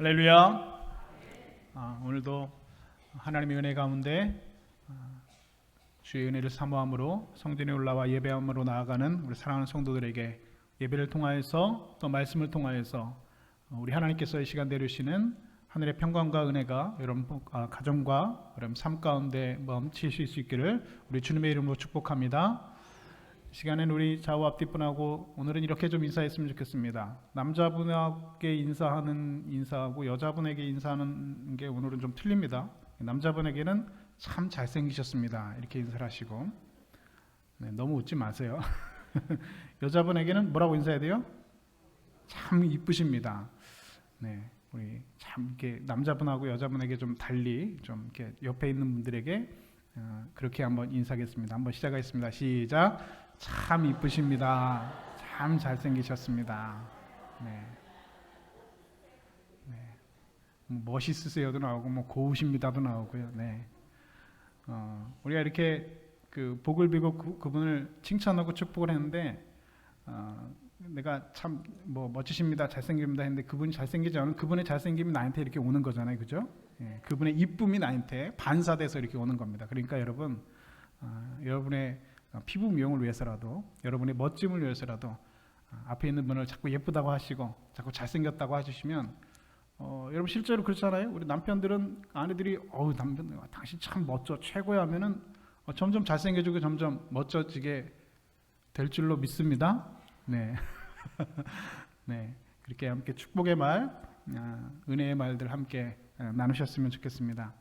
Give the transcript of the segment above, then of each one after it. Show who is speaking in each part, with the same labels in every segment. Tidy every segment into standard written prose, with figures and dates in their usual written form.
Speaker 1: 할렐루야. 오늘도 하나님의 은혜 가운데 주의 은혜를 사모함으로 성전에 올라와 예배함으로 나아가는 우리 사랑하는 성도들에게 예배를 통하여서 또 말씀을 통하여서 우리 하나님께서 이 시간 내리시는 하늘의 평강과 은혜가 여러분 가정과 여러분 삶 가운데 멈추실 수 있기를 우리 주님의 이름으로 축복합니다. 이 시간에는 우리 좌우 앞뒤분하고 오늘은 이렇게 좀 인사했으면 좋겠습니다. 남자분에게 인사하고 여자분에게 인사하는 게 오늘은 좀 틀립니다. 남자분에게는 참 잘생기셨습니다 이렇게 인사를 하시고, 너무 웃지 마세요. 여자분에게는 뭐라고 인사해야 돼요? 참 이쁘십니다. 우리 참 이렇게 남자분하고 여자분에게 좀 달리 좀 이렇게 옆에 있는 분들에게 그렇게 한번 인사하겠습니다. 한번 시작하겠습니다. 시작. 참 이쁘십니다. 참 잘생기셨습니다. 멋있으세요도 나오고 고우십니다도 나오고요. 우리가 이렇게 복을 빌고 그분을 칭찬하고 축복을 했는데 내가 참 멋지십니다, 잘생깁니다 했는데 그분이 잘생기지 않으면 그분의 잘생김이 나한테 이렇게 오는 거잖아요, 그죠? 그분의 이쁨이 나한테 반사돼서 이렇게 오는 겁니다. 그러니까 여러분, 여러분의 피부 미용을 위해서라도, 여러분의 멋짐을 위해서라도 앞에 있는 분을 자꾸 예쁘다고 하시고 자꾸 잘생겼다고 해주시면 여러분 실제로 그렇잖아요. 우리 남편들은 아내들이 남편 당신 참 멋져 최고야 하면은 점점 잘생겨지고 점점 멋져지게 될 줄로 믿습니다. 그렇게 함께 축복의 말, 은혜의 말들 함께 나누셨으면 좋겠습니다.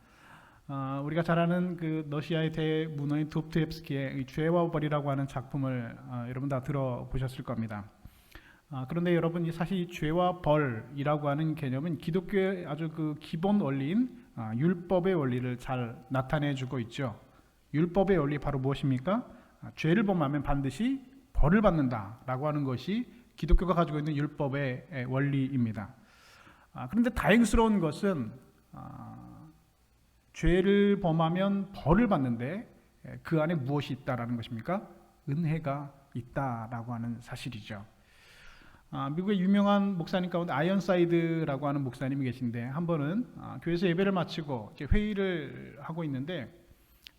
Speaker 1: 우리가 잘 아는 그 러시아의 대문호인 도스토옙스키의 죄와 벌이라고 하는 작품을 여러분 다 들어보셨을 겁니다. 그런데 여러분, 사실 이 죄와 벌이라고 하는 개념은 기독교의 아주 그 기본 원리인 율법의 원리를 잘 나타내주고 있죠. 율법의 원리 바로 무엇입니까? 죄를 범하면 반드시 벌을 받는다라고 하는 것이 기독교가 가지고 있는 율법의 원리입니다. 그런데 다행스러운 것은 죄를 범하면 벌을 받는데 그 안에 무엇이 있다라는 것입니까? 은혜가 있다라고 하는 사실이죠. 미국의 유명한 목사님 가운데 아이언사이드라고 하는 목사님이 계신데, 한 번은 교회에서 예배를 마치고 회의를 하고 있는데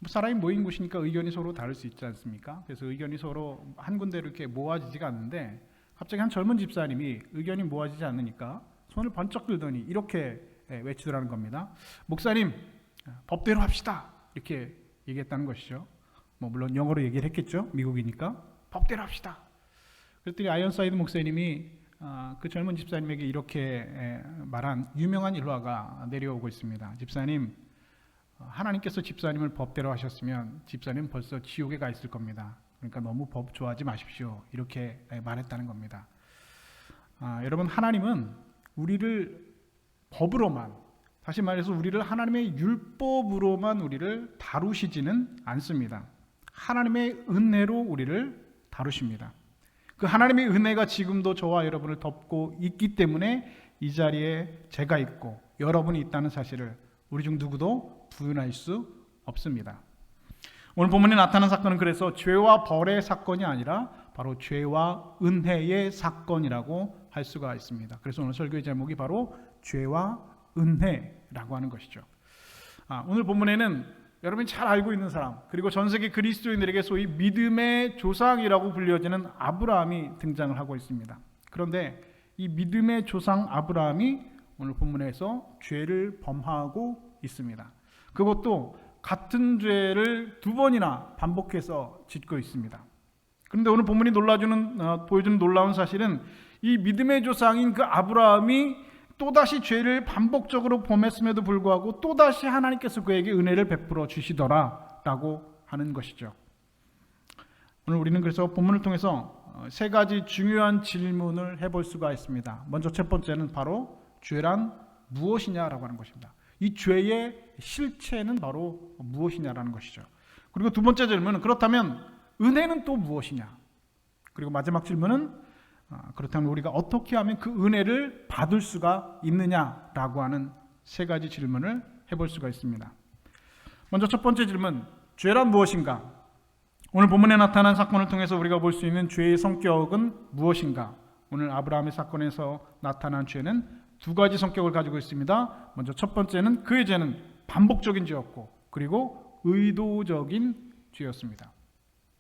Speaker 1: 사람이 모인 곳이니까 의견이 서로 다를 수 있지 않습니까? 그래서 의견이 서로 한 군데로 이렇게 모아지지가 않는데 갑자기 한 젊은 집사님이 의견이 모아지지 않으니까 손을 번쩍 들더니 이렇게 외치더라는 겁니다. 목사님, 법대로 합시다. 이렇게 얘기했다는 것이죠. 물론 영어로 얘기를 했겠죠. 미국이니까. 법대로 합시다. 그랬더니 아이언사이드 목사님이 그 젊은 집사님에게 이렇게 말한 유명한 일화가 내려오고 있습니다. 집사님, 하나님께서 집사님을 법대로 하셨으면 집사님 벌써 지옥에 가 있을 겁니다. 그러니까 너무 법 좋아하지 마십시오. 이렇게 말했다는 겁니다. 여러분, 하나님은 우리를 법으로만, 다시 말해서 우리를 하나님의 율법으로만 우리를 다루시지는 않습니다. 하나님의 은혜로 우리를 다루십니다. 그 하나님의 은혜가 지금도 저와 여러분을 덮고 있기 때문에 이 자리에 제가 있고 여러분이 있다는 사실을 우리 중 누구도 부인할 수 없습니다. 오늘 본문에 나타난 사건은 그래서 죄와 벌의 사건이 아니라 바로 죄와 은혜의 사건이라고 할 수가 있습니다. 그래서 오늘 설교의 제목이 바로 죄와 은혜라고 하는 것이죠. 오늘 본문에는 여러분이 잘 알고 있는 사람, 그리고 전 세계 그리스도인들에게 소위 믿음의 조상이라고 불려지는 아브라함이 등장을 하고 있습니다. 그런데 이 믿음의 조상 아브라함이 오늘 본문에서 죄를 범하고 있습니다. 그것도 같은 죄를 두 번이나 반복해서 짓고 있습니다. 그런데 오늘 본문이 보여주는 놀라운 사실은 이 믿음의 조상인 그 아브라함이 또다시 죄를 반복적으로 범했음에도 불구하고 또다시 하나님께서 그에게 은혜를 베풀어 주시더라라고 하는 것이죠. 오늘 우리는 그래서 본문을 통해서 세 가지 중요한 질문을 해볼 수가 있습니다. 먼저 첫 번째는 바로 죄란 무엇이냐라고 하는 것입니다. 이 죄의 실체는 바로 무엇이냐라는 것이죠. 그리고 두 번째 질문은 그렇다면 은혜는 또 무엇이냐? 그리고 마지막 질문은 그렇다면 우리가 어떻게 하면 그 은혜를 받을 수가 있느냐라고 하는 세 가지 질문을 해볼 수가 있습니다. 먼저 첫 번째 질문, 죄란 무엇인가? 오늘 본문에 나타난 사건을 통해서 우리가 볼 수 있는 죄의 성격은 무엇인가? 오늘 아브라함의 사건에서 나타난 죄는 두 가지 성격을 가지고 있습니다. 먼저 첫 번째는 그의 죄는 반복적인 죄였고, 그리고 의도적인 죄였습니다.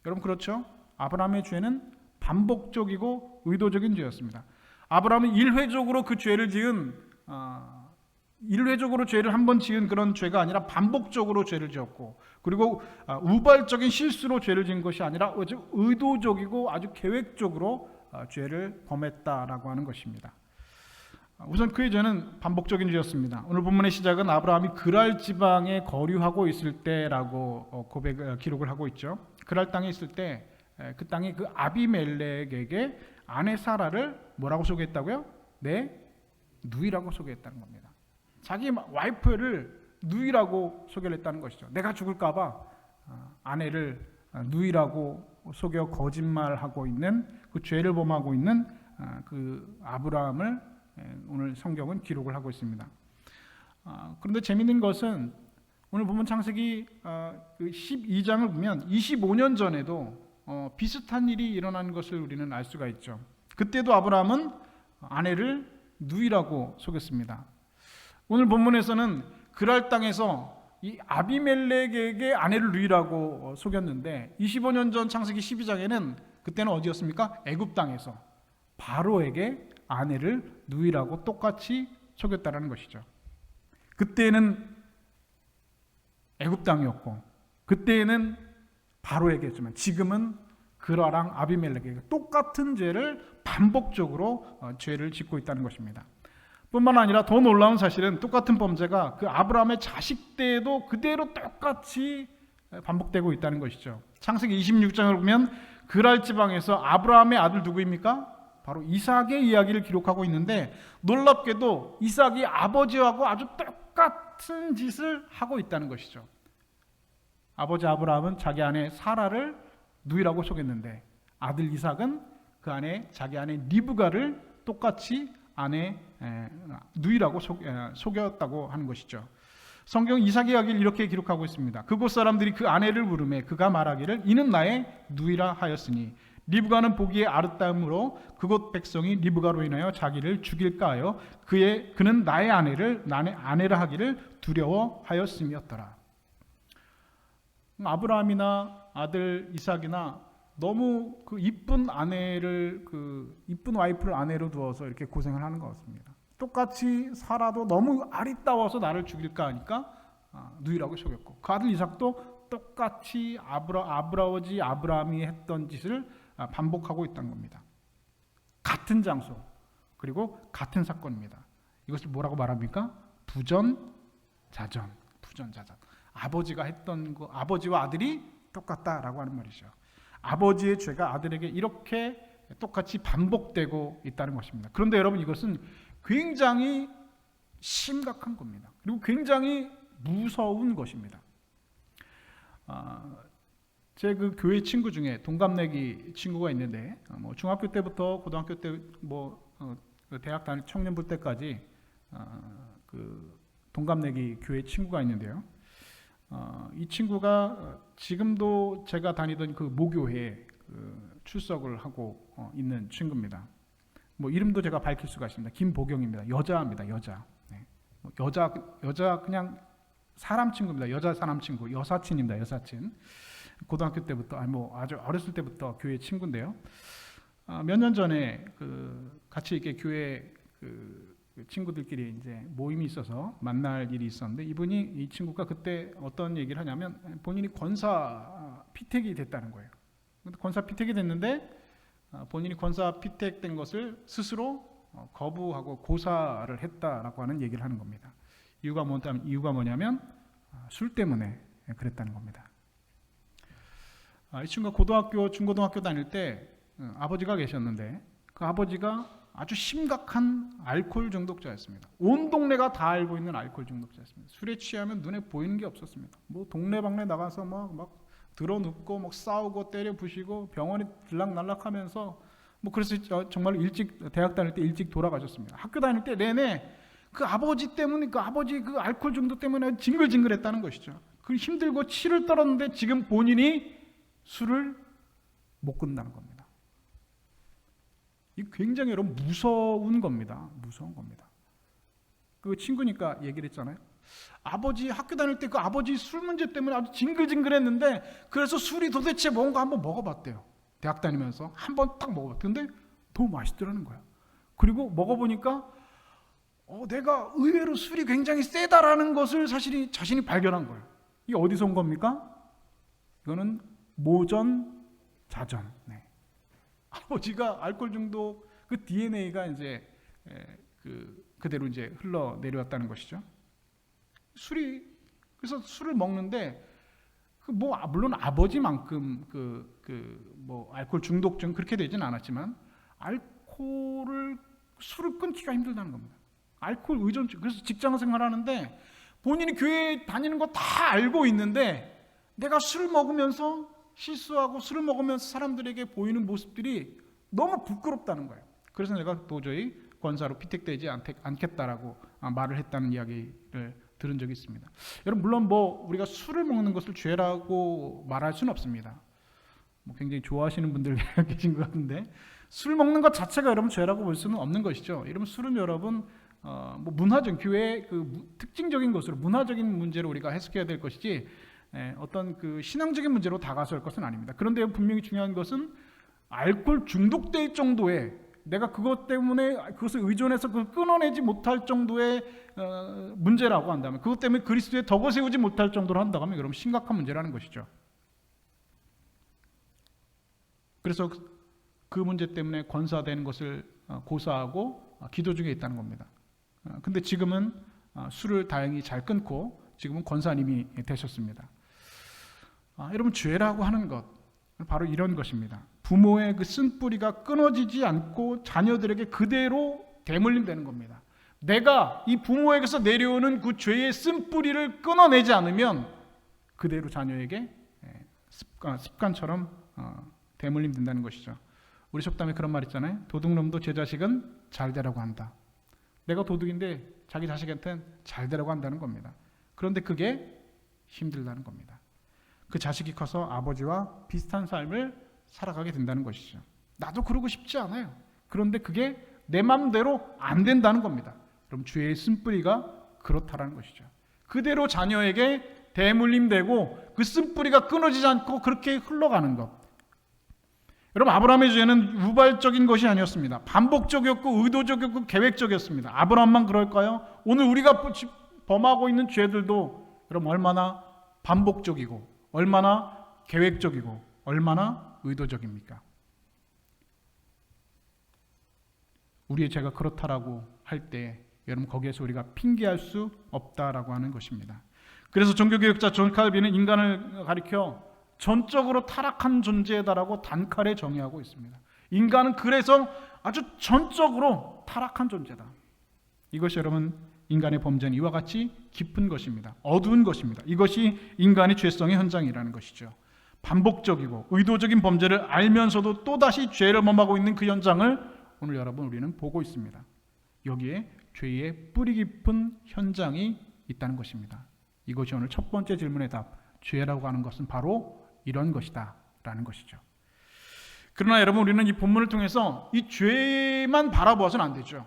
Speaker 1: 여러분 그렇죠? 아브라함의 죄는 반복적이고 의도적인 죄였습니다. 아브라함은 일회적으로 그 죄를 지은 일회적으로 죄를 한 번 지은 그런 죄가 아니라 반복적으로 죄를 지었고, 그리고 우발적인 실수로 죄를 지은 것이 아니라 아주 의도적이고 아주 계획적으로 죄를 범했다라고 하는 것입니다. 우선 그의 죄는 반복적인 죄였습니다. 오늘 본문의 시작은 아브라함이 그랄 지방에 거류하고 있을 때라고 기록을 하고 있죠. 그랄 땅에 있을 때 그 땅이 그 아비멜렉에게 아내 사라를 뭐라고 소개했다고요? 내 누이라고 소개했다는 겁니다. 자기 와이프를 누이라고 소개를 했다는 것이죠. 내가 죽을까 봐 아내를 누이라고 속여 거짓말하고 있는, 그 죄를 범하고 있는 그 아브라함을 오늘 성경은 기록을 하고 있습니다. 그런데 재미있는 것은 오늘 보면 창세기 12장을 보면 25년 전에도 비슷한 일이 일어난 것을 우리는 알 수가 있죠. 그때도 아브라함은 아내를 누이라고 속였습니다. 오늘 본문에서는 그랄 땅에서 이 아비멜렉에게 아내를 누이라고 속였는데 25년 전 창세기 12장에는 그때는 어디였습니까? 애굽 땅에서 바로에게 아내를 누이라고 똑같이 속였다는 것이죠. 그때는 애굽 땅이었고 그때는 바로에게 했지만 지금은 그라랑 아비멜렉에게 똑같은 죄를 반복적으로 죄를 짓고 있다는 것입니다. 뿐만 아니라 더 놀라운 사실은 똑같은 범죄가 그 아브라함의 자식 때에도 그대로 똑같이 반복되고 있다는 것이죠. 창세기 26장을 보면 그랄 지방에서 아브라함의 아들 누구입니까? 바로 이삭의 이야기를 기록하고 있는데 놀랍게도 이삭이 아버지하고 아주 똑같은 짓을 하고 있다는 것이죠. 아버지 아브라함은 자기 아내 사라를 누이라고 속였는데 아들 이삭은 그 아내 자기 아내 리브가를 똑같이 아내 누이라고 속였다고 하는 것이죠. 성경 이삭 이야기를 이렇게 기록하고 있습니다. 그곳 사람들이 그 아내를 부르매 그가 말하기를 이는 나의 누이라 하였으니 리브가는 보기에 아름다움으로 그곳 백성이 리브가로 인하여 자기를 죽일까 하여 그는 나의 아내라 하기를 두려워하였음이었더라. 아브라함이나 아들 이삭이나 너무 그 이쁜 아내를 이쁜 와이프를 아내로 두어서 이렇게 고생을 하는 것 같습니다. 똑같이 살아도 너무 아리따워서 나를 죽일까 하니까 누이라고 속였고 그 아들 이삭도 똑같이 아버지 아브라함이 했던 짓을 반복하고 있다는 겁니다. 같은 장소 그리고 같은 사건입니다. 이것을 뭐라고 말합니까? 부전자전. 아버지가 했던 거, 아버지와 아들이 똑같다라고 하는 말이죠. 아버지의 죄가 아들에게 이렇게 똑같이 반복되고 있다는 것입니다. 그런데 여러분 이것은 굉장히 심각한 겁니다. 그리고 굉장히 무서운 것입니다. 제 그 교회 친구 중에 동갑내기 친구가 있는데 중학교 때부터 고등학교 때 대학 다닐 청년부 때까지 그 동갑내기 교회 친구가 있는데요. 이 친구가 지금도 제가 다니던 그 모교회에 출석을 하고 있는 친구입니다. 이름도 제가 밝힐 수가 있습니다. 김보경입니다. 여자입니다. 여자. 네. 여자 그냥 사람 친구입니다. 여자 사람 친구. 여사친입니다. 여사친. 고등학교 때부터 아주 어렸을 때부터 교회 친구인데요. 몇 년 전에 같이 이렇게 교회 친구들끼리 이제 모임이 있어서 만날 일이 있었는데 이 친구가 그때 어떤 얘기를 하냐면 본인이 권사 피택이 됐다는 거예요. 권사 피택이 됐는데 본인이 권사 피택된 것을 스스로 거부하고 고사를 했다라고 하는 얘기를 하는 겁니다. 이유가 뭐냐면 술 때문에 그랬다는 겁니다. 이 친구가 중고등학교 다닐 때 아버지가 계셨는데 그 아버지가 아주 심각한 알코올 중독자였습니다. 온 동네가 다 알고 있는 알코올 중독자였습니다. 술에 취하면 눈에 보이는 게 없었습니다. 동네방네 나가서 막 드러눕고 싸우고 때려 부시고 병원에 들락날락하면서 그래서 정말 대학 다닐 때 일찍 돌아가셨습니다. 학교 다닐 때 내내 그 아버지 때문에 그 알코올 중독 때문에 징글징글했다는 것이죠. 그 힘들고 치를 떨었는데 지금 본인이 술을 못 끊는다는 겁니다. 이 굉장히 여러분 무서운 겁니다. 무서운 겁니다. 그 친구니까 얘기를 했잖아요. 아버지 학교 다닐 때 그 아버지 술 문제 때문에 아주 징글징글했는데 그래서 술이 도대체 뭔가 한번 먹어봤대요. 대학 다니면서 한번 딱 먹어봤는데 너무 맛있더라는 거야. 그리고 먹어보니까 내가 의외로 술이 굉장히 세다라는 것을 사실 자신이 발견한 거예요. 이게 어디서 온 겁니까? 이거는 모전 자전. 네. 아버지가 알코올 중독 그 DNA가 이제 그대로 이제 흘러 내려왔다는 것이죠. 그래서 술을 먹는데 물론 아버지만큼 알코올 중독증 그렇게 되진 않았지만 술을 끊기가 힘들다는 겁니다. 알코올 의존증. 그래서 직장 생활하는데 본인이 교회 다니는 거 다 알고 있는데 내가 술 먹으면서 실수하고 술을 먹으면서 사람들에게 보이는 모습들이 너무 부끄럽다는 거예요. 그래서 내가 도저히 권사로 피택되지 않겠다라고 말을 했다는 이야기를 들은 적이 있습니다. 여러분 물론 우리가 술을 먹는 것을 죄라고 말할 수는 없습니다. 굉장히 좋아하시는 분들 계신 것 같은데 술 먹는 것 자체가 여러분 죄라고 볼 수는 없는 것이죠. 여러분 술은 여러분 문화적 교회의 특징적인 것으로 문화적인 문제로 우리가 해석해야 될 것이지 어떤 신앙적인 문제로 다가설 것은 아닙니다. 그런데 분명히 중요한 것은 알코올 중독될 정도의 내가 그것 때문에 그것을 의존해서 그걸 끊어내지 못할 정도의 문제라고 한다면 그것 때문에 그리스도에 덕을 세우지 못할 정도로 한다고 하면 여러분 심각한 문제라는 것이죠. 그래서 그 문제 때문에 권사되는 것을 고사하고 기도 중에 있다는 겁니다. 근데 지금은 술을 다행히 잘 끊고 지금은 권사님이 되셨습니다. 여러분 죄라고 하는 것 바로 이런 것입니다. 부모의 그 쓴뿌리가 끊어지지 않고 자녀들에게 그대로 대물림되는 겁니다. 내가 이 부모에게서 내려오는 그 죄의 쓴뿌리를 끊어내지 않으면 그대로 자녀에게 습관처럼 대물림된다는 것이죠. 우리 속담에 그런 말 있잖아요. 도둑놈도 제 자식은 잘 되라고 한다. 내가 도둑인데 자기 자식한테는 잘 되라고 한다는 겁니다. 그런데 그게 힘들다는 겁니다. 그 자식이 커서 아버지와 비슷한 삶을 살아가게 된다는 것이죠. 나도 그러고 싶지 않아요. 그런데 그게 내 마음대로 안 된다는 겁니다. 그럼 죄의 쓴뿌리가 그렇다라는 것이죠. 그대로 자녀에게 대물림되고 그 쓴뿌리가 끊어지지 않고 그렇게 흘러가는 것. 여러분 아브라함의 죄는 우발적인 것이 아니었습니다. 반복적이었고 의도적이었고 계획적이었습니다. 아브라함만 그럴까요? 오늘 우리가 범하고 있는 죄들도 여러분 얼마나 반복적이고 얼마나 계획적이고 얼마나 의도적입니까? 우리의 죄가 그렇다라고 할 때 여러분 거기에서 우리가 핑계할 수 없다라고 하는 것입니다. 그래서 종교개혁자 존 칼빈은 인간을 가리켜 전적으로 타락한 존재다라고 단칼에 정의하고 있습니다. 인간은 그래서 아주 전적으로 타락한 존재다. 이것이 여러분 인간의 범죄는 이와 같이 깊은 것입니다. 어두운 것입니다. 이것이 인간의 죄성의 현장이라는 것이죠. 반복적이고 의도적인 범죄를 알면서도 또다시 죄를 범하고 있는 그 현장을 오늘 여러분 우리는 보고 있습니다. 여기에 죄의 뿌리 깊은 현장이 있다는 것입니다. 이것이 오늘 첫 번째 질문의 답, 죄라고 하는 것은 바로 이런 것이다 라는 것이죠. 그러나 여러분 우리는 이 본문을 통해서 이 죄만 바라보아서는 안 되죠.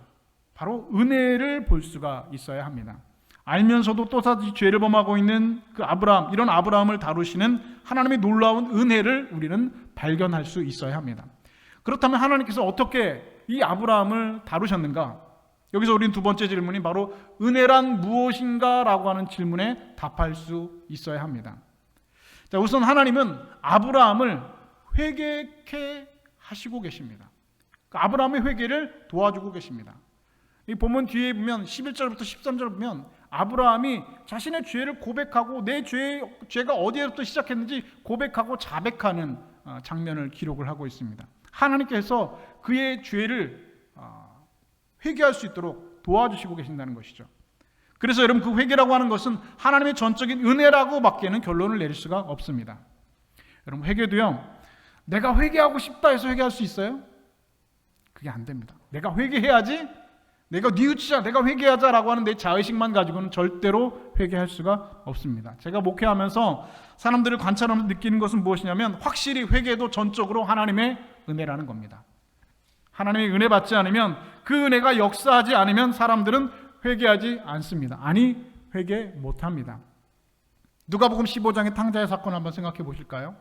Speaker 1: 바로 은혜를 볼 수가 있어야 합니다. 알면서도 또다시 죄를 범하고 있는 그 아브라함, 이런 아브라함을 다루시는 하나님의 놀라운 은혜를 우리는 발견할 수 있어야 합니다. 그렇다면 하나님께서 어떻게 이 아브라함을 다루셨는가? 여기서 우리는 두 번째 질문이 바로 은혜란 무엇인가? 라고 하는 질문에 답할 수 있어야 합니다. 자, 우선 하나님은 아브라함을 회개케 하시고 계십니다. 그 아브라함의 회개를 도와주고 계십니다. 이 본문 뒤에 보면 11절부터 13절 보면 아브라함이 자신의 죄를 고백하고 내 죄가 어디에부터 시작했는지 고백하고 자백하는 장면을 기록을 하고 있습니다. 하나님께서 그의 죄를 회개할 수 있도록 도와주시고 계신다는 것이죠. 그래서 여러분 그 회개라고 하는 것은 하나님의 전적인 은혜라고 밖에는 결론을 내릴 수가 없습니다. 여러분 회개도요, 내가 회개하고 싶다 해서 회개할 수 있어요? 그게 안 됩니다. 내가 회개해야지, 내가 뉘우치자, 내가 회개하자라고 하는 내 자의식만 가지고는 절대로 회개할 수가 없습니다. 제가 목회하면서 사람들을 관찰하면서 느끼는 것은 무엇이냐면 확실히 회개도 전적으로 하나님의 은혜라는 겁니다. 하나님의 은혜 받지 않으면 그 은혜가 역사하지 않으면 사람들은 회개하지 않습니다. 아니, 회개 못합니다. 누가복음 15장의 탕자의 사건 한번 생각해 보실까요?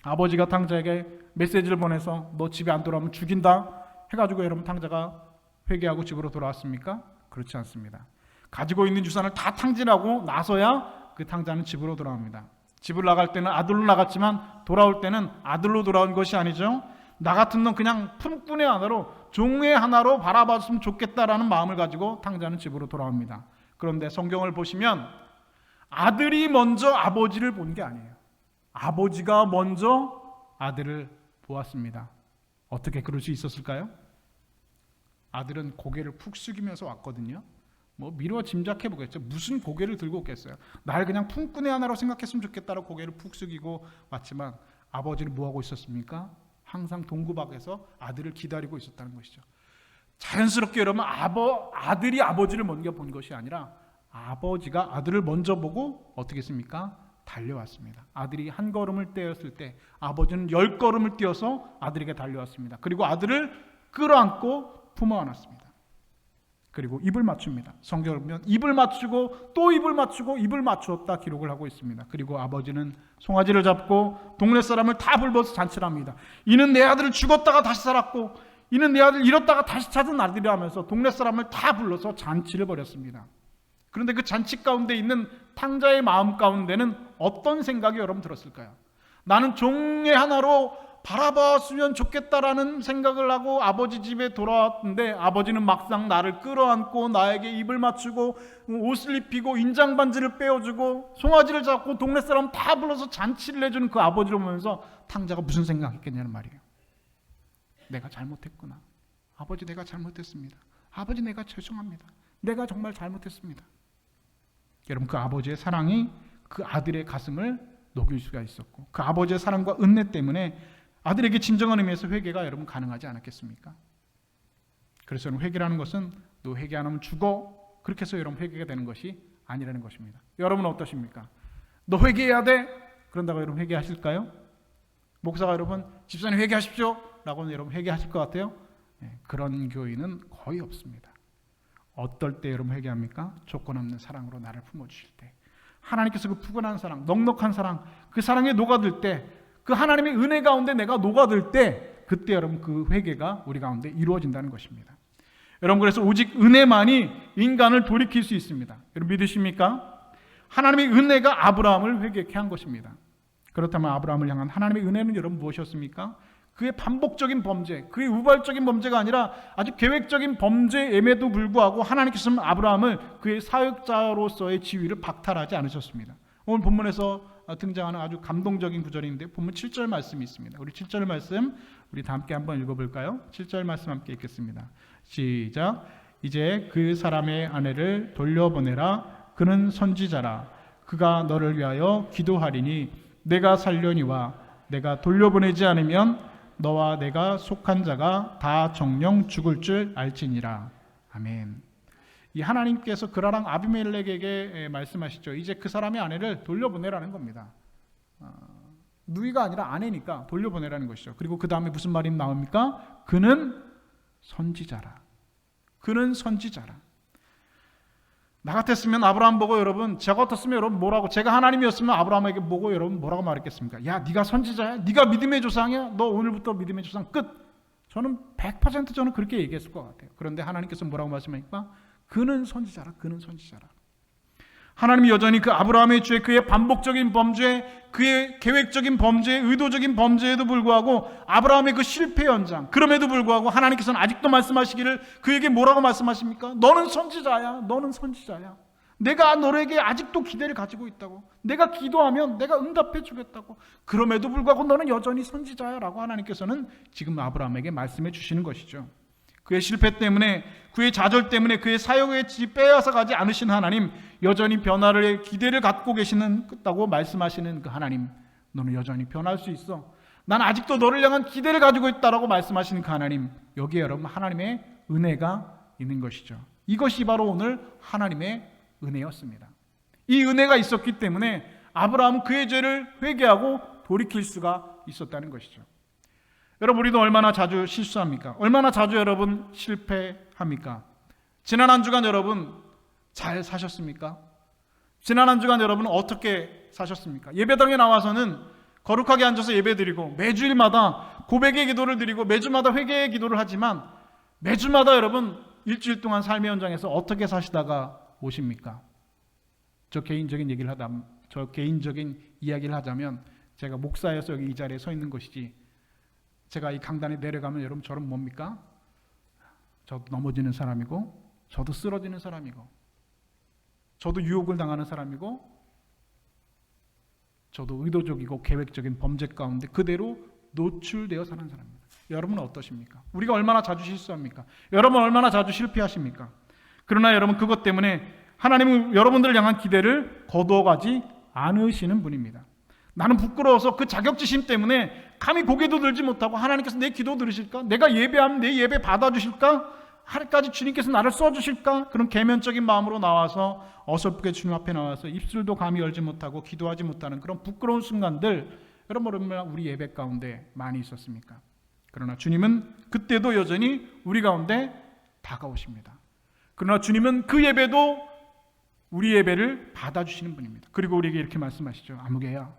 Speaker 1: 아버지가 탕자에게 메시지를 보내서 너 집에 안 돌아오면 죽인다 해가지고 여러분 탕자가 회개하고 집으로 돌아왔습니까? 그렇지 않습니다. 가지고 있는 유산을 다 탕진하고 나서야 그 탕자는 집으로 돌아옵니다. 집을 나갈 때는 아들로 나갔지만 돌아올 때는 아들로 돌아온 것이 아니죠. 나 같은 놈 그냥 품꾼의 하나로, 종의 하나로 바라봤으면 좋겠다라는 마음을 가지고 탕자는 집으로 돌아옵니다. 그런데 성경을 보시면 아들이 먼저 아버지를 본 게 아니에요. 아버지가 먼저 아들을 보았습니다. 어떻게 그럴 수 있었을까요? 아들은 고개를 푹 숙이면서 왔거든요. 뭐 미루어 짐작해 보겠죠. 무슨 고개를 들고 오겠어요. 날 그냥 품꾼의 하나로 생각했으면 좋겠다라고 고개를 푹 숙이고 왔지만 아버지는 뭐하고 있었습니까? 항상 동구박에서 아들을 기다리고 있었다는 것이죠. 자연스럽게 여러분 아들이 아버지를 먼저 본 것이 아니라 아버지가 아들을 먼저 보고 어떻게 했습니까? 달려왔습니다. 아들이 한 걸음을 떼었을 때 아버지는 10걸음을 뛰어서 아들에게 달려왔습니다. 그리고 아들을 끌어안고 품어 안았습니다. 그리고 입을 맞춥니다. 성경을 보면 입을 맞추고 또 입을 맞추고 입을 맞추었다 기록을 하고 있습니다. 그리고 아버지는 송아지를 잡고 동네 사람을 다 불러서 잔치를 합니다. 이는 내 아들을 죽었다가 다시 살았고 이는 내 아들을 잃었다가 다시 찾은 아들이라 하면서 동네 사람을 다 불러서 잔치를 벌였습니다. 그런데 그 잔치 가운데 있는 탕자의 마음 가운데는 어떤 생각이 여러분 들었을까요? 나는 종의 하나로 바라봤으면 좋겠다라는 생각을 하고 아버지 집에 돌아왔는데 아버지는 막상 나를 끌어안고 나에게 입을 맞추고 옷을 입히고 인장반지를 빼어주고 송아지를 잡고 동네 사람 다 불러서 잔치를 해주는 그 아버지를 보면서 탕자가 무슨 생각했겠냐는 말이에요. 내가 잘못했구나. 아버지 내가 잘못했습니다. 아버지 내가 죄송합니다. 내가 정말 잘못했습니다. 여러분 그 아버지의 사랑이 그 아들의 가슴을 녹일 수가 있었고 그 아버지의 사랑과 은혜 때문에 아들에게 진정한 의미에서 회개가 여러분 가능하지 않았겠습니까? 그래서 여러분 회개라는 것은 너 회개 안 하면 죽어 그렇게 해서 여러분 회개가 되는 것이 아니라는 것입니다. 여러분은 어떠십니까? 너 회개해야 돼? 그런다고 여러분 회개하실까요? 목사가 여러분 집사님 회개하십시오 라고는 여러분 회개하실 것 같아요? 네, 그런 교인은 거의 없습니다. 어떨 때 여러분 회개합니까? 조건 없는 사랑으로 나를 품어주실 때 하나님께서 그 푸근한 사랑, 넉넉한 사랑 그 사랑에 녹아들 때 그 하나님의 은혜 가운데 내가 녹아들 때 그때 여러분 그 회개가 우리 가운데 이루어진다는 것입니다. 여러분 그래서 오직 은혜만이 인간을 돌이킬 수 있습니다. 여러분 믿으십니까? 하나님의 은혜가 아브라함을 회개케 한 것입니다. 그렇다면 아브라함을 향한 하나님의 은혜는 여러분 무엇이었습니까? 그의 반복적인 범죄, 그의 우발적인 범죄가 아니라 아주 계획적인 범죄임에도 불구하고 하나님께서는 아브라함을 그의 사역자로서의 지위를 박탈하지 않으셨습니다. 오늘 본문에서 등장하는 아주 감동적인 구절인데 본문 7절 말씀이 있습니다. 우리 7절 말씀 우리 다 함께 한번 읽어볼까요? 7절 말씀 함께 읽겠습니다. 시작. 이제 그 사람의 아내를 돌려보내라. 그는 선지자라. 그가 너를 위하여 기도하리니 내가 살려니와 내가 돌려보내지 않으면 너와 내가 속한 자가 다 정령 죽을 줄 알지니라. 아멘. 이 하나님께서 그라랑 아비멜렉에게 말씀하시죠. 이제 그 사람의 아내를 돌려보내라는 겁니다. 누이가 아니라 아내니까 돌려보내라는 것이죠. 그리고 그 다음에 무슨 말이 나옵니까? 그는 선지자라. 그는 선지자라. 나 같았으면 아브라함 보고 여러분, 저 같았으면 여러분 뭐라고, 제가 하나님이었으면 아브라함에게 보고 여러분 뭐라고 말했겠습니까? 야, 네가 선지자야? 네가 믿음의 조상이야? 너 오늘부터 믿음의 조상 끝. 저는 100% 저는 그렇게 얘기했을 것 같아요. 그런데 하나님께서 뭐라고 말씀하십니까? 그는 선지자라. 그는 선지자라. 하나님이 여전히 그 아브라함의 죄, 그의 반복적인 범죄, 그의 계획적인 범죄, 의도적인 범죄에도 불구하고 아브라함의 그 실패 현장, 그럼에도 불구하고 하나님께서는 아직도 말씀하시기를 그에게 뭐라고 말씀하십니까? 너는 선지자야. 너는 선지자야. 내가 너에게 아직도 기대를 가지고 있다고. 내가 기도하면 내가 응답해 주겠다고. 그럼에도 불구하고 너는 여전히 선지자야 라고 하나님께서는 지금 아브라함에게 말씀해 주시는 것이죠. 그의 실패 때문에, 그의 좌절 때문에, 그의 사역의 지 빼앗아 가지 않으신 하나님, 여전히 변화를 기대를 갖고 계시다고 말씀하시는 그 하나님, 너는 여전히 변할 수 있어. 난 아직도 너를 향한 기대를 가지고 있다라고 말씀하시는 그 하나님, 여기에 여러분 하나님의 은혜가 있는 것이죠. 이것이 바로 오늘 하나님의 은혜였습니다. 이 은혜가 있었기 때문에 아브라함은 그의 죄를 회개하고 돌이킬 수가 있었다는 것이죠. 여러분 우리도 얼마나 자주 실수합니까? 얼마나 자주 여러분 실패합니까? 지난 한 주간 여러분 잘 사셨습니까? 지난 한 주간 여러분은 어떻게 사셨습니까? 예배당에 나와서는 거룩하게 앉아서 예배드리고 매주일마다 고백의 기도를 드리고 매주마다 회개의 기도를 하지만 매주마다 여러분 일주일 동안 삶의 현장에서 어떻게 사시다가 오십니까? 저 개인적인 이야기를 하자면 제가 목사여서 여기 이 자리에 서 있는 것이지, 제가 이 강단에 내려가면 여러분 저는 뭡니까? 저도 넘어지는 사람이고, 저도 쓰러지는 사람이고, 저도 유혹을 당하는 사람이고, 저도 의도적이고 계획적인 범죄 가운데 그대로 노출되어 사는 사람입니다. 여러분은 어떠십니까? 우리가 얼마나 자주 실수합니까? 여러분 얼마나 자주 실패하십니까? 그러나 여러분 그것 때문에 하나님은 여러분들을 향한 기대를 거두어가지 않으시는 분입니다. 나는 부끄러워서 그 자격지심 때문에 감히 고개도 들지 못하고 하나님께서 내 기도 들으실까? 내가 예배하면 내 예배 받아주실까? 하루까지 주님께서 나를 써주실까? 그런 계면적인 마음으로 나와서 어설프게 주님 앞에 나와서 입술도 감히 열지 못하고 기도하지 못하는 그런 부끄러운 순간들, 여러분 얼마나 우리 예배 가운데 많이 있었습니까? 그러나 주님은 그때도 여전히 우리 가운데 다가오십니다. 그러나 주님은 그 예배도 우리 예배를 받아주시는 분입니다. 그리고 우리에게 이렇게 말씀하시죠. 아무개야,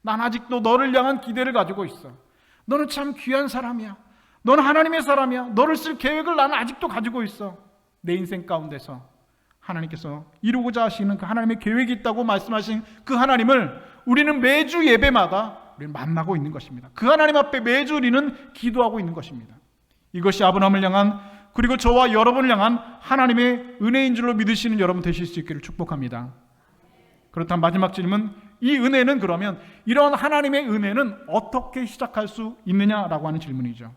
Speaker 1: 난 아직도 너를 향한 기대를 가지고 있어. 너는 참 귀한 사람이야. 너는 하나님의 사람이야. 너를 쓸 계획을 나는 아직도 가지고 있어. 내 인생 가운데서 하나님께서 이루고자 하시는 그 하나님의 계획이 있다고 말씀하신 그 하나님을 우리는 매주 예배마다 우리는 만나고 있는 것입니다. 그 하나님 앞에 매주 우리는 기도하고 있는 것입니다. 이것이 아브라함을 향한, 그리고 저와 여러분을 향한 하나님의 은혜인 줄로 믿으시는 여러분 되실 수 있기를 축복합니다. 그렇다면 마지막 질문, 이 은혜는 그러면, 이런 하나님의 은혜는 어떻게 시작할 수 있느냐라고 하는 질문이죠.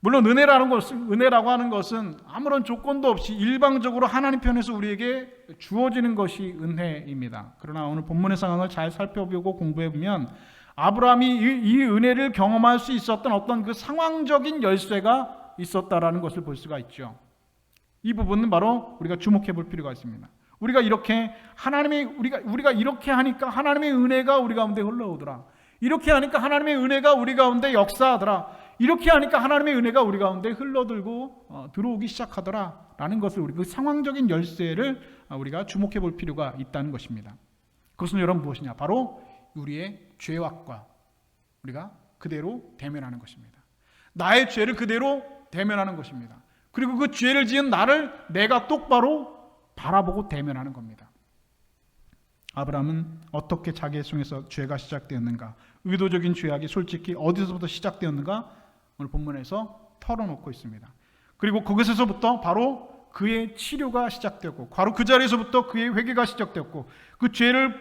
Speaker 1: 물론 은혜라고 하는 것은 아무런 조건도 없이 일방적으로 하나님 편에서 우리에게 주어지는 것이 은혜입니다. 그러나 오늘 본문의 상황을 잘 살펴보고 공부해보면 아브라함이 이 은혜를 경험할 수 있었던 어떤 그 상황적인 열쇠가 있었다라는 것을 볼 수가 있죠. 이 부분은 바로 우리가 주목해 볼 필요가 있습니다. 우리가 이렇게 우리가 이렇게 하니까 하나님의 은혜가 우리 가운데 흘러오더라. 이렇게 하니까 하나님의 은혜가 우리 가운데 역사하더라. 이렇게 하니까 하나님의 은혜가 우리 가운데 흘러들고 들어오기 시작하더라 라는 것을, 우리 그 상황적인 열쇠를 우리가 주목해 볼 필요가 있다는 것입니다. 그것은 여러분 무엇이냐? 바로 우리의 죄악과 우리가 그대로 대면하는 것입니다. 나의 죄를 그대로 대면하는 것입니다. 그리고 그 죄를 지은 나를 내가 똑바로 바라보고 대면하는 겁니다. 아브라함은 어떻게 자기의 손에서 죄가 시작되었는가, 의도적인 죄악이 솔직히 어디서부터 시작되었는가 오늘 본문에서 털어놓고 있습니다. 그리고 그것에서부터 바로 그의 치료가 시작되었고, 바로 그 자리에서부터 그의 회개가 시작되었고, 그 죄를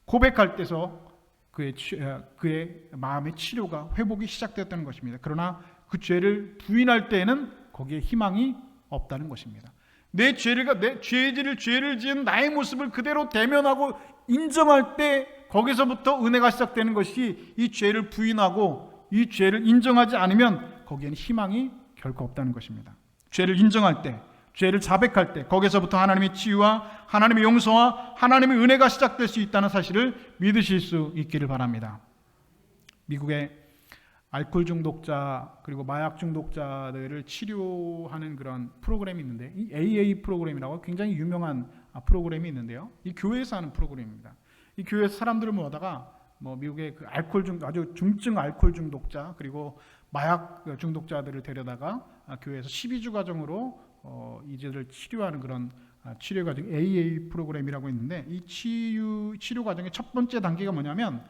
Speaker 1: 고백할 때서 그의 마음의 치료가, 회복이 시작되었다는 것입니다. 그러나 그 죄를 부인할 때에는 거기에 희망이 없다는 것입니다. 죄를 지은 나의 모습을 그대로 대면하고 인정할 때 거기서부터 은혜가 시작되는 것이, 이 죄를 부인하고 이 죄를 인정하지 않으면 거기에는 희망이 결코 없다는 것입니다. 죄를 인정할 때, 죄를 자백할 때 거기서부터 하나님의 치유와 하나님의 용서와 하나님의 은혜가 시작될 수 있다는 사실을 믿으실 수 있기를 바랍니다. 미국의 알코올 중독자 그리고 마약 중독자들을 치료하는 그런 프로그램이 있는데, 이 AA 프로그램이라고 굉장히 유명한 프로그램이 있는데요. 이 교회에서 하는 프로그램입니다. 이 교회에서 사람들을 모아다가 미국의 그 아주 중증 알코올 중독자 그리고 마약 중독자들을 데려다가 교회에서 12주 과정으로 이들을 치료하는 그런 치료 과정, AA 프로그램이라고 있는데, 이 치료 과정의 첫 번째 단계가 뭐냐면,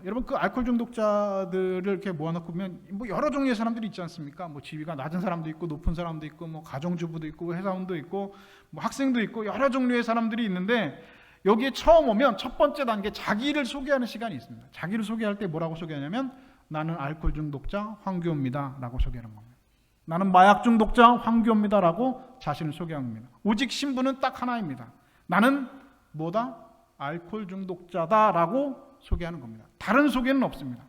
Speaker 1: 여러분 그 알코올 중독자들을 이렇게 모아놓고 보면 여러 종류의 사람들이 있지 않습니까? 지위가 낮은 사람도 있고 높은 사람도 있고 가정주부도 있고 회사원도 있고 학생도 있고 여러 종류의 사람들이 있는데, 여기에 처음 오면 첫 번째 단계 자기를 소개하는 시간이 있습니다. 자기를 소개할 때 뭐라고 소개하냐면, 나는 알코올 중독자 황교입니다 라고 소개하는 겁니다. 나는 마약 중독자 황교입니다 라고 자신을 소개하는 겁니다. 오직 신분은 딱 하나입니다. 나는 뭐다? 알코올 중독자다 라고 소개하는 겁니다. 다른 소개는 없습니다.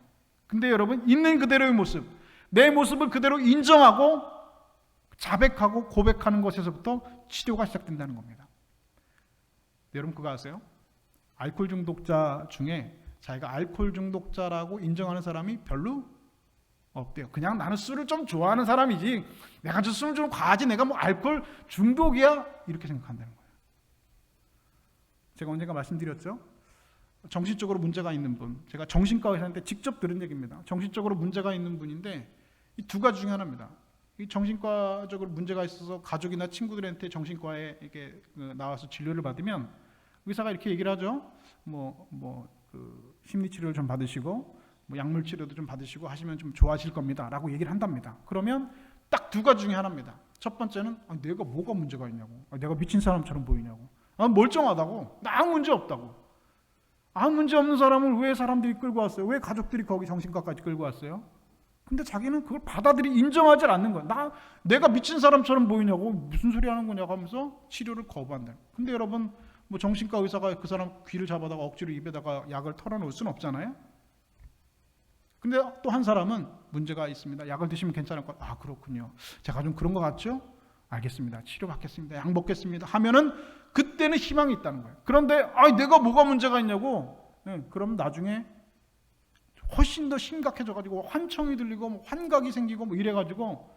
Speaker 1: 근데 여러분, 있는 그대로의 모습, 내 모습을 그대로 인정하고 자백하고 고백하는 것에서부터 치료가 시작된다는 겁니다. 여러분 그거 아세요? 알코올 중독자 중에 자기가 알코올 중독자라고 인정하는 사람이 별로 없대요. 그냥 나는 술을 좀 좋아하는 사람이지 내가 저 술을 좀 과하지 내가 뭐 알코올 중독이야 이렇게 생각한다는 거예요. 제가 언젠가 말씀드렸죠. 정신적으로 문제가 있는 분, 제가 정신과 의사한테 직접 들은 얘기입니다. 정신적으로 문제가 있는 분인데 이 두 가지 중에 하나입니다. 이 정신과적으로 문제가 있어서 가족이나 친구들한테 정신과에 이렇게 나와서 진료를 받으면 의사가 이렇게 얘기를 하죠. 심리 치료를 좀 받으시고 약물 치료도 좀 받으시고 하시면 좀 좋아질 겁니다라고 얘기를 한답니다. 그러면 딱 두 가지 중에 하나입니다. 첫 번째는 내가 뭐가 문제가 있냐고, 내가 미친 사람처럼 보이냐고, 멀쩡하다고, 나 아무 문제 없다고. 아무 문제 없는 사람을 왜 사람들이 끌고 왔어요? 왜 가족들이 거기 정신과까지 끌고 왔어요? 근데 자기는 그걸 인정하지 않는 거야. 내가 미친 사람처럼 보이냐고, 무슨 소리 하는 거냐고 하면서 치료를 거부한다. 근데 여러분, 정신과 의사가 그 사람 귀를 잡아다가 억지로 입에다가 약을 털어놓을 수는 없잖아요. 근데 또 한 사람은 문제가 있습니다. 약을 드시면 괜찮을 것 같아요. 그렇군요. 제가 좀 그런 것 같죠? 알겠습니다. 치료받겠습니다. 약 먹겠습니다. 하면은 그때는 희망이 있다는 거예요. 그런데 내가 뭐가 문제가 있냐고. 그럼 나중에 훨씬 더 심각해져가지고 환청이 들리고 환각이 생기고 이래가지고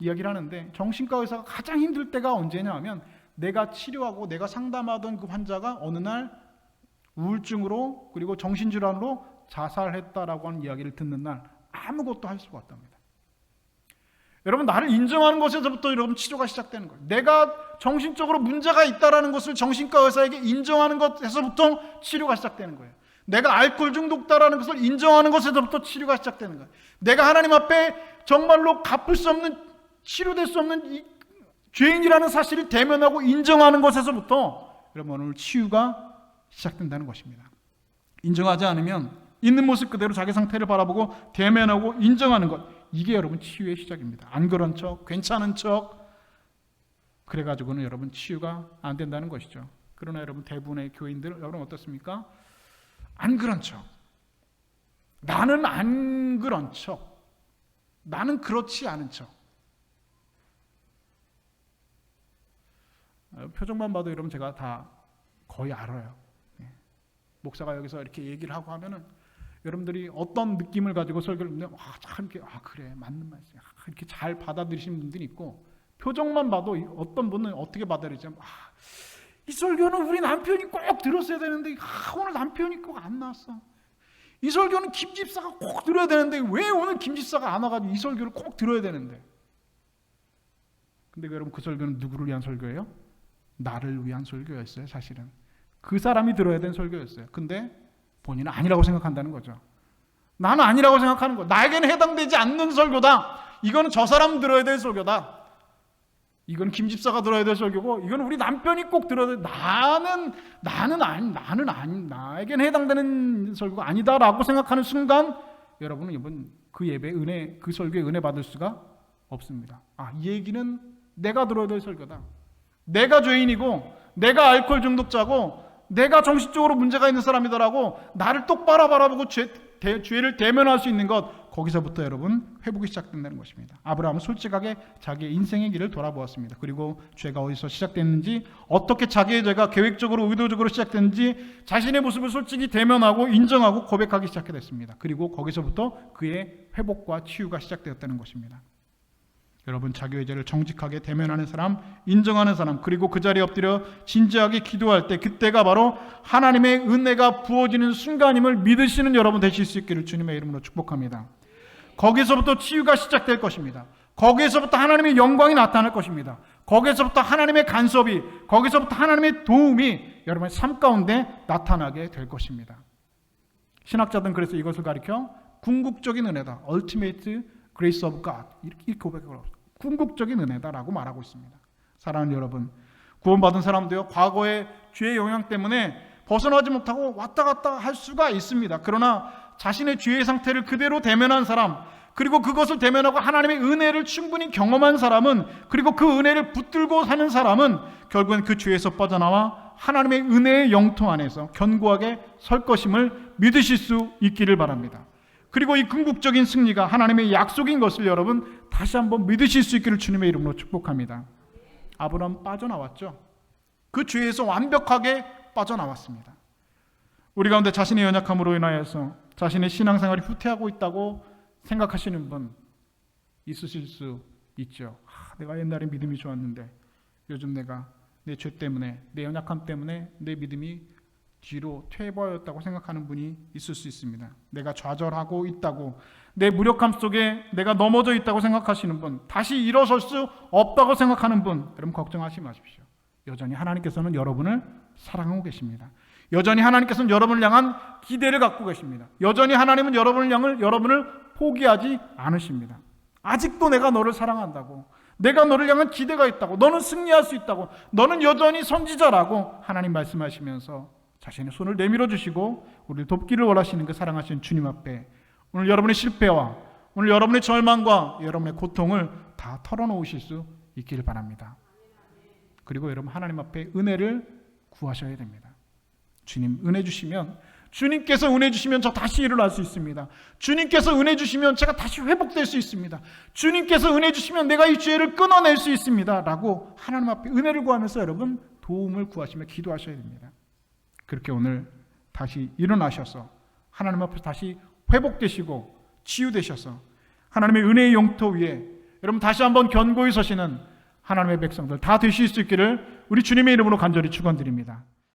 Speaker 1: 이야기를 하는데, 정신과 의사가 가장 힘들 때가 언제냐 하면 내가 치료하고 내가 상담하던 그 환자가 어느 날 우울증으로 그리고 정신질환으로 자살했다라고 하는 이야기를 듣는 날 아무것도 할 수가 없답니다. 여러분, 나를 인정하는 것에서부터 여러분 치료가 시작되는 거예요. 내가 정신적으로 문제가 있다라는 것을 정신과 의사에게 인정하는 것에서부터 치료가 시작되는 거예요. 내가 알코올 중독다라는 것을 인정하는 것에서부터 치료가 시작되는 거예요. 내가 하나님 앞에 정말로 갚을 수 없는, 치료될 수 없는 이 죄인이라는 사실을 대면하고 인정하는 것에서부터 여러분 오늘 치유가 시작된다는 것입니다. 인정하지 않으면 있는 모습 그대로 자기 상태를 바라보고 대면하고 인정하는 것, 이게 여러분 치유의 시작입니다. 안 그런 척, 괜찮은 척 그래가지고는 여러분 치유가 안 된다는 것이죠. 그러나 여러분 대부분의 교인들 여러분 어떻습니까? 안 그런 척, 나는 안 그런 척, 나는 그렇지 않은 척. 표정만 봐도 여러분 제가 다 거의 알아요. 목사가 여기서 이렇게 얘기를 하고 하면은 여러분들이 어떤 느낌을 가지고 설교를 듣면 참 이렇게 그래 맞는 말이야 이렇게 잘 받아들이시는 분들이 있고, 표정만 봐도 어떤 분은 어떻게 받아들이냐면 이 설교는 우리 남편이 꼭 들었어야 되는데 오늘 남편이 꼭 안 나왔어. 이 설교는 김 집사가 꼭 들어야 되는데 왜 오늘 김 집사가 안 와가지고 이 설교를 꼭 들어야 되는데. 근데 여러분 그 설교는 누구를 위한 설교예요? 나를 위한 설교였어요. 사실은 그 사람이 들어야 되는 설교였어요. 근데 본인은 아니라고 생각한다는 거죠. 나는 아니라고 생각하는 거. 나에게는 해당되지 않는 설교다. 이거는 저 사람 들어야 될 설교다. 이건 김 집사가 들어야 될 설교고, 이건 우리 남편이 꼭 들어야 돼. 나는 아니, 나에게는 해당되는 설교가 아니다라고 생각하는 순간, 여러분은 이번 그 예배 은혜, 그 설교에 은혜 받을 수가 없습니다. 이 얘기는 내가 들어야 될 설교다. 내가 죄인이고, 내가 알코올 중독자고, 내가 정신적으로 문제가 있는 사람이더라고 나를 똑바로 바라보고 죄를 대면할 수 있는 것, 거기서부터 여러분 회복이 시작된다는 것입니다. 아브라함은 솔직하게 자기의 인생의 길을 돌아보았습니다. 그리고 죄가 어디서 시작됐는지, 어떻게 자기의 죄가 계획적으로 의도적으로 시작됐는지 자신의 모습을 솔직히 대면하고 인정하고 고백하기 시작하게 됐습니다. 그리고 거기서부터 그의 회복과 치유가 시작되었다는 것입니다. 여러분, 자기의 죄를 정직하게 대면하는 사람, 인정하는 사람, 그리고 그 자리에 엎드려 진지하게 기도할 때, 그때가 바로 하나님의 은혜가 부어지는 순간임을 믿으시는 여러분 되실 수 있기를 주님의 이름으로 축복합니다. 거기서부터 치유가 시작될 것입니다. 거기에서부터 하나님의 영광이 나타날 것입니다. 거기에서부터 하나님의 간섭이, 거기서부터 하나님의 도움이 여러분의 삶 가운데 나타나게 될 것입니다. 신학자들은 그래서 이것을 가리켜 궁극적인 은혜다, Ultimate Grace of God, 이렇게 고백을 합니다. 궁극적인 은혜다라고 말하고 있습니다. 사랑하는 여러분, 구원받은 사람도요, 과거의 죄의 영향 때문에 벗어나지 못하고 왔다 갔다 할 수가 있습니다. 그러나 자신의 죄의 상태를 그대로 대면한 사람, 그리고 그것을 대면하고 하나님의 은혜를 충분히 경험한 사람은, 그리고 그 은혜를 붙들고 사는 사람은 결국엔 그 죄에서 빠져나와 하나님의 은혜의 영토 안에서 견고하게 설 것임을 믿으실 수 있기를 바랍니다. 그리고 이 궁극적인 승리가 하나님의 약속인 것을 여러분 다시 한번 믿으실 수 있기를 주님의 이름으로 축복합니다. 아브라함 빠져나왔죠. 그 죄에서 완벽하게 빠져나왔습니다. 우리 가운데 자신의 연약함으로 인하여서 자신의 신앙생활이 후퇴하고 있다고 생각하시는 분 있으실 수 있죠. 내가 옛날에 믿음이 좋았는데 요즘 내가 내 죄 때문에, 내 연약함 때문에 내 믿음이 뒤로 퇴보하였다고 생각하는 분이 있을 수 있습니다. 내가 좌절하고 있다고, 내 무력함 속에 내가 넘어져 있다고 생각하시는 분, 다시 일어설 수 없다고 생각하는 분, 여러분 걱정하지 마십시오. 여전히 하나님께서는 여러분을 사랑하고 계십니다. 여전히 하나님께서는 여러분을 향한 기대를 갖고 계십니다. 여전히 하나님은 여러분을 포기하지 않으십니다. 아직도 내가 너를 사랑한다고, 내가 너를 향한 기대가 있다고, 너는 승리할 수 있다고, 너는 여전히 선지자라고 하나님 말씀하시면서 자신의 손을 내밀어 주시고 우리를 돕기를 원하시는 그 사랑하시는 주님 앞에 오늘 여러분의 실패와 오늘 여러분의 절망과 여러분의 고통을 다 털어놓으실 수 있기를 바랍니다. 그리고 여러분 하나님 앞에 은혜를 구하셔야 됩니다. 주님 은혜 주시면, 주님께서 은혜 주시면 저 다시 일어날 수 있습니다. 주님께서 은혜 주시면 제가 다시 회복될 수 있습니다. 주님께서 은혜 주시면 내가 이 죄를 끊어낼 수 있습니다 라고 하나님 앞에 은혜를 구하면서 여러분 도움을 구하시며 기도하셔야 됩니다. 그렇게 오늘 다시 일어나셔서 하나님 앞에서 다시 회복되시고 치유되셔서 하나님의 은혜의 영토 위에 여러분 다시 한번 견고히 서시는 하나님의 백성들 다 되실 수 있기를 우리 주님의 이름으로 간절히 축원드립니다.